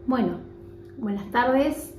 Bueno, buenas tardes.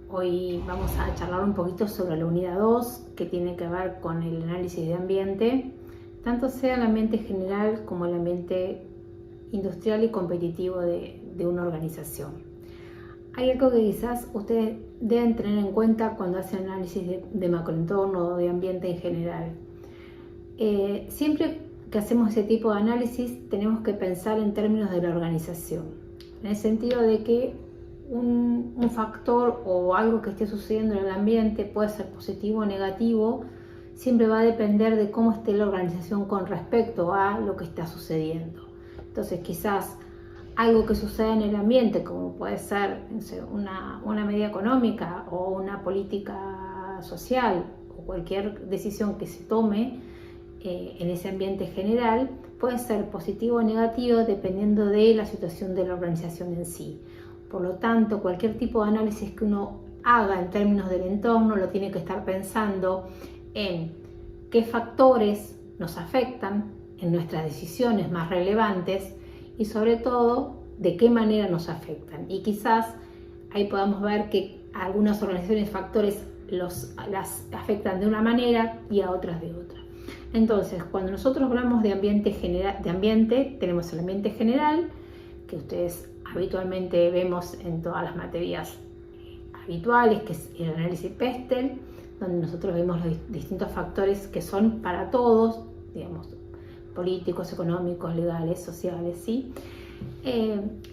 Hoy vamos a charlar un poquito sobre la unidad 2, que tiene que ver con el análisis de ambiente, tanto sea el ambiente general como el ambiente industrial y competitivo de una organización. Hay algo que quizás ustedes deben tener en cuenta cuando hacen análisis de macroentorno o de ambiente en general. Siempre que hacemos ese tipo de análisis tenemos que pensar en términos de la organización, en el sentido de que un factor o algo que esté sucediendo en el ambiente puede ser positivo o negativo, siempre va a depender de cómo esté la organización con respecto a lo que está sucediendo. Entonces quizás algo que suceda en el ambiente, como puede ser, no sé, una medida económica o una política social o cualquier decisión que se tome en ese ambiente general, puede ser positivo o negativo dependiendo de la situación de la organización en sí. Por lo tanto, cualquier tipo de análisis que uno haga en términos del entorno lo tiene que estar pensando en qué factores nos afectan en nuestras decisiones más relevantes y sobre todo de qué manera nos afectan. Y quizás ahí podamos ver que a algunas organizaciones factores las afectan de una manera y a otras de otra. Entonces, cuando nosotros hablamos de ambiente general, tenemos el ambiente general, que ustedes habitualmente vemos en todas las materias habituales, que es el análisis Pestel, donde nosotros vemos los distintos factores que son para todos, digamos, políticos, económicos, legales, sociales, ¿sí?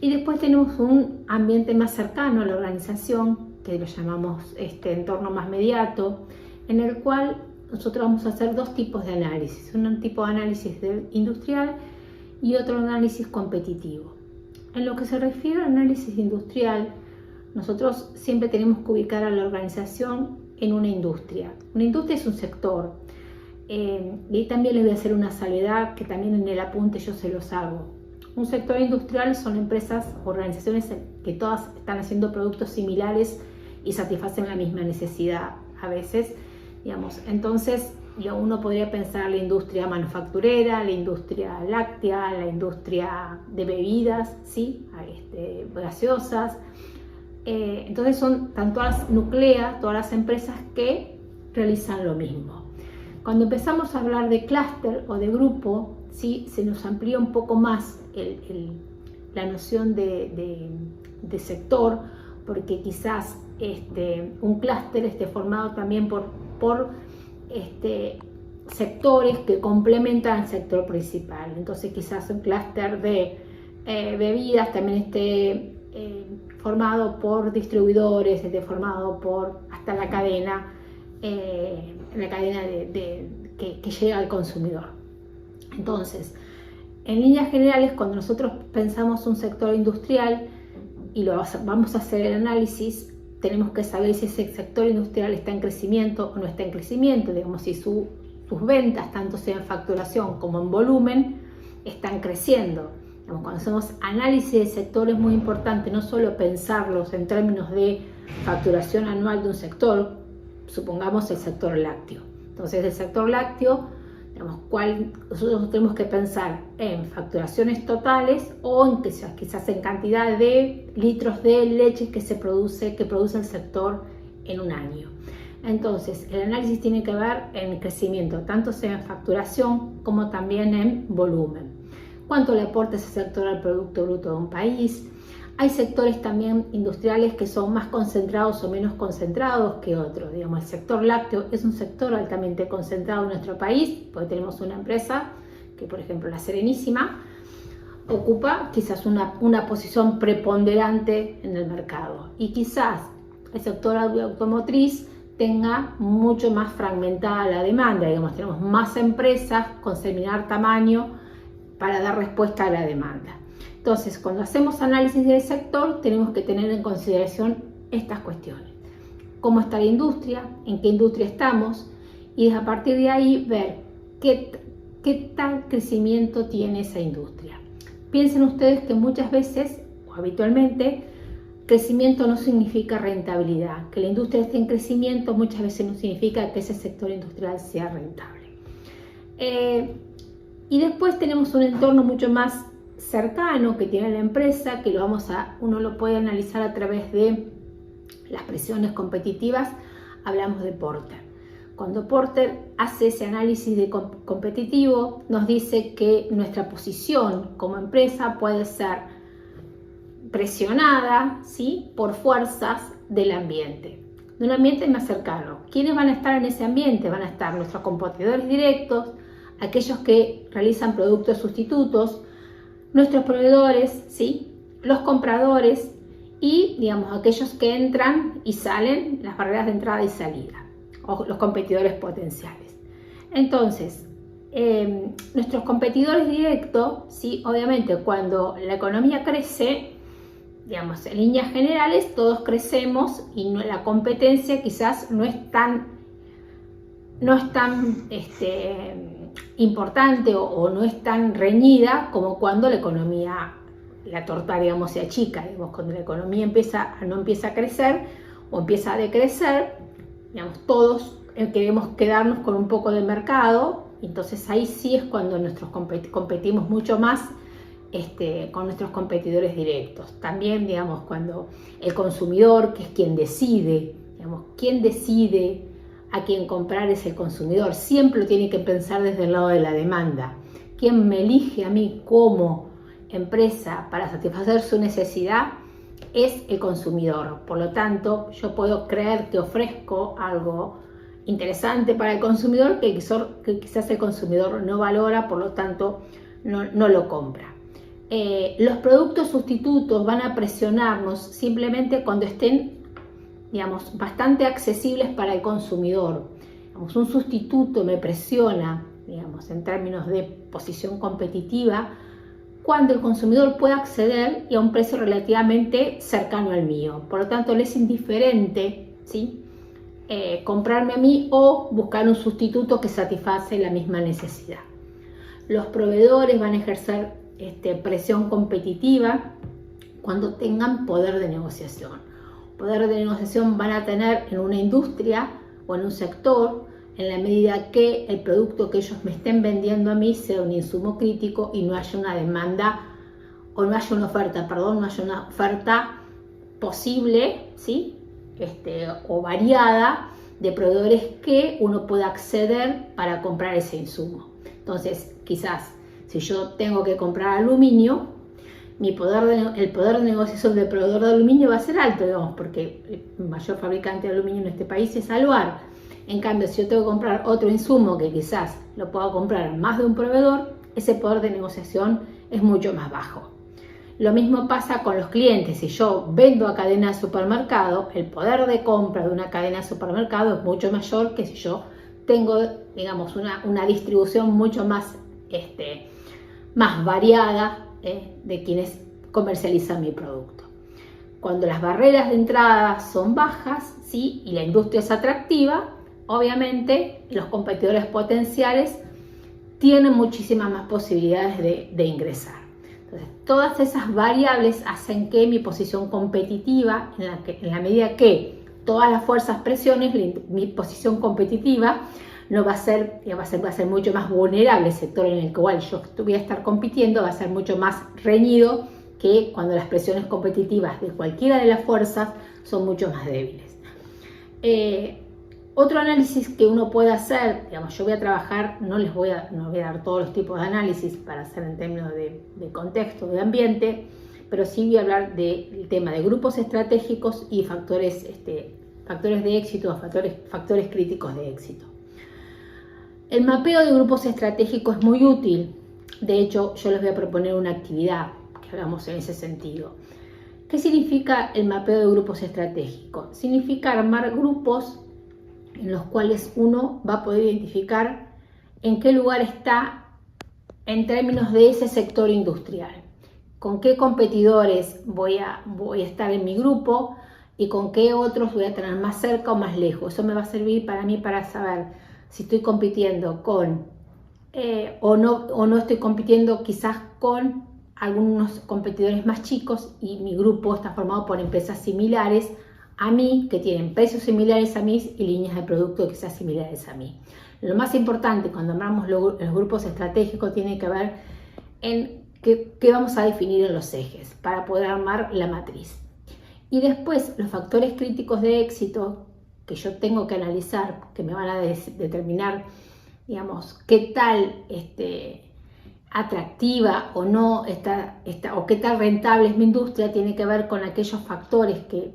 Y después tenemos un ambiente más cercano a la organización, que lo llamamos entorno más mediato, en el cual nosotros vamos a hacer dos tipos de análisis, un tipo de análisis industrial y otro análisis competitivo. En lo que se refiere al análisis industrial, nosotros siempre tenemos que ubicar a la organización en una industria. Una industria es un sector. Y también les voy a hacer una salvedad que también en el apunte yo se los hago. Un sector industrial son empresas, organizaciones que todas están haciendo productos similares y satisfacen la misma necesidad a veces, digamos. Entonces, uno podría pensar la industria manufacturera, la industria láctea, la industria de bebidas, ¿sí? Gaseosas. Entonces están todas nucleadas, todas las empresas que realizan lo mismo. Cuando empezamos a hablar de clúster o de grupo, ¿sí? Se nos amplía un poco más la noción de sector, porque quizás un clúster esté formado también por sectores que complementan al sector principal. Entonces quizás un clúster de bebidas también esté formado por distribuidores, esté formado por hasta la cadena que llega al consumidor. Entonces, en líneas generales, cuando nosotros pensamos un sector industrial y vamos a hacer el análisis, tenemos que saber si ese sector industrial está en crecimiento o no está en crecimiento, digamos, si sus ventas, tanto sea en facturación como en volumen, están creciendo. Digamos, cuando hacemos análisis de sector es muy importante no solo pensarlos en términos de facturación anual de un sector, supongamos el sector lácteo. Entonces, el sector lácteo, digamos, nosotros tenemos que pensar en facturaciones totales o en quizás en cantidad de litros de leche que produce el sector en un año. Entonces, el análisis tiene que ver en crecimiento, tanto sea en facturación como también en volumen. ¿Cuánto le aporta ese sector al Producto Bruto de un país? Hay sectores también industriales que son más concentrados o menos concentrados que otros. Digamos, el sector lácteo es un sector altamente concentrado en nuestro país, porque tenemos una empresa que, por ejemplo, la Serenísima, ocupa quizás una posición preponderante en el mercado. Y quizás el sector automotriz tenga mucho más fragmentada la demanda. Digamos, tenemos más empresas con similar tamaño para dar respuesta a la demanda. Entonces, cuando hacemos análisis del sector, tenemos que tener en consideración estas cuestiones. ¿Cómo está la industria? ¿En qué industria estamos? Y a partir de ahí ver qué tal crecimiento tiene esa industria. Piensen ustedes que muchas veces, o habitualmente, crecimiento no significa rentabilidad. Que la industria esté en crecimiento muchas veces no significa que ese sector industrial sea rentable. Y después tenemos un entorno mucho más cercano que tiene la empresa, que uno lo puede analizar a través de las presiones competitivas, hablamos de Porter. Cuando Porter hace ese análisis de competitivo, nos dice que nuestra posición como empresa puede ser presionada, ¿sí?, por fuerzas del ambiente, de un ambiente más cercano. ¿Quiénes van a estar en ese ambiente? Van a estar nuestros competidores directos, aquellos que realizan productos sustitutos, nuestros proveedores, ¿sí?, los compradores y, digamos, aquellos que entran y salen, las barreras de entrada y salida, o los competidores potenciales. Entonces, nuestros competidores directos, ¿sí?, obviamente cuando la economía crece, digamos, en líneas generales todos crecemos y la competencia quizás no es tan importante o no es tan reñida como cuando la economía, la torta, digamos, se achica. Digamos, cuando la economía no empieza a crecer o empieza a decrecer, digamos, todos queremos quedarnos con un poco de mercado, entonces ahí sí es cuando competimos mucho más con nuestros competidores directos. También, digamos, cuando el consumidor, que es quien decide, digamos, quien decide a quién comprar es el consumidor, siempre lo tiene que pensar desde el lado de la demanda. Quien me elige a mí como empresa para satisfacer su necesidad es el consumidor. Por lo tanto, yo puedo creer que ofrezco algo interesante para el consumidor que quizás el consumidor no valora, por lo tanto no lo compra. Los productos sustitutos van a presionarnos simplemente cuando estén, digamos, bastante accesibles para el consumidor. Digamos, un sustituto me presiona, digamos, en términos de posición competitiva, cuando el consumidor puede acceder y a un precio relativamente cercano al mío. Por lo tanto, le es indiferente, ¿sí?, comprarme a mí o buscar un sustituto que satisface la misma necesidad. Los proveedores van a ejercer presión competitiva cuando tengan poder de negociación. Poder de negociación van a tener en una industria o en un sector en la medida que el producto que ellos me estén vendiendo a mí sea un insumo crítico y no haya una demanda o no haya una oferta posible, ¿sí?, o variada de proveedores que uno pueda acceder para comprar ese insumo. Entonces, quizás si yo tengo que comprar aluminio, el poder de negociación del proveedor de aluminio va a ser alto, digamos, porque el mayor fabricante de aluminio en este país es Aluar. En cambio, si yo tengo que comprar otro insumo que quizás lo pueda comprar más de un proveedor, ese poder de negociación es mucho más bajo. Lo mismo pasa con los clientes. Si yo vendo a cadena de supermercado, el poder de compra de una cadena de supermercado es mucho mayor que si yo tengo, digamos, una distribución mucho más variada de quienes comercializan mi producto. Cuando las barreras de entrada son bajas, ¿sí?, y la industria es atractiva, obviamente los competidores potenciales tienen muchísimas más posibilidades de ingresar. Entonces, todas esas variables hacen que mi posición competitiva, en la medida que todas las fuerzas presiones, mi posición competitiva va a ser mucho más vulnerable. El sector en el cual yo voy a estar compitiendo va a ser mucho más reñido que cuando las presiones competitivas de cualquiera de las fuerzas son mucho más débiles. Otro análisis que uno puede hacer, digamos, yo voy a trabajar, no voy a dar todos los tipos de análisis para hacer en términos de contexto, de ambiente, pero sí voy a hablar del tema de grupos estratégicos y factores de éxito, factores críticos de éxito. El mapeo de grupos estratégicos es muy útil. De hecho, yo les voy a proponer una actividad que hagamos en ese sentido. ¿Qué significa el mapeo de grupos estratégicos? Significa armar grupos en los cuales uno va a poder identificar en qué lugar está en términos de ese sector industrial, con qué competidores voy a estar en mi grupo y con qué otros voy a tener más cerca o más lejos. Eso me va a servir para mí para saber si estoy compitiendo con o no estoy compitiendo quizás con algunos competidores más chicos y mi grupo está formado por empresas similares a mí, que tienen precios similares a mí y líneas de producto quizás similares a mí. Lo más importante cuando armamos los grupos estratégicos tiene que ver en qué vamos a definir en los ejes para poder armar la matriz. Y después los factores críticos de éxito que yo tengo que analizar, que me van a determinar, digamos, qué tal atractiva o no o qué tal rentable es mi industria, tiene que ver con aquellos factores que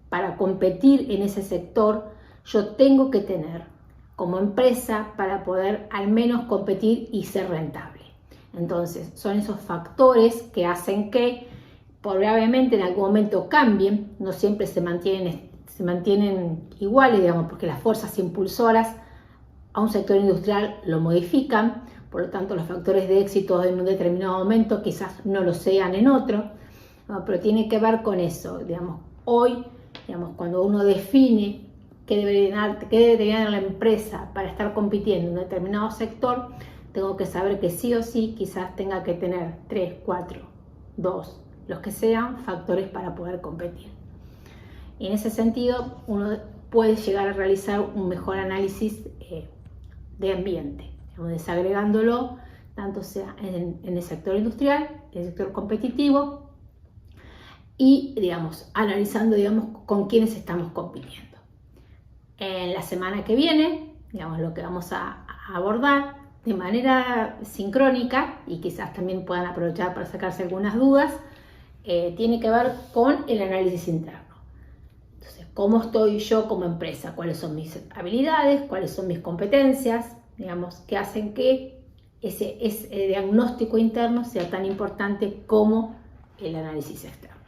para competir en ese sector yo tengo que tener como empresa para poder al menos competir y ser rentable. Entonces son esos factores que hacen que probablemente en algún momento cambien, no siempre se mantienen iguales, digamos, porque las fuerzas impulsoras a un sector industrial lo modifican. Por lo tanto, los factores de éxito en un determinado momento quizás no lo sean en otro, ¿no? Pero tiene que ver con eso, digamos, hoy, digamos, cuando uno define qué debe tener la empresa para estar compitiendo en un determinado sector, tengo que saber que sí o sí quizás tenga que tener 3, 4, 2, los que sean factores para poder competir. Y en ese sentido, uno puede llegar a realizar un mejor análisis de ambiente, desagregándolo tanto sea en el sector industrial, en el sector competitivo y, digamos, analizando, digamos, con quiénes estamos compitiendo. En la semana que viene, digamos, lo que vamos a abordar de manera sincrónica y quizás también puedan aprovechar para sacarse algunas dudas, tiene que ver con el análisis interno. Entonces, ¿cómo estoy yo como empresa? ¿Cuáles son mis habilidades? ¿Cuáles son mis competencias? Digamos, que hacen que ese diagnóstico interno sea tan importante como el análisis externo.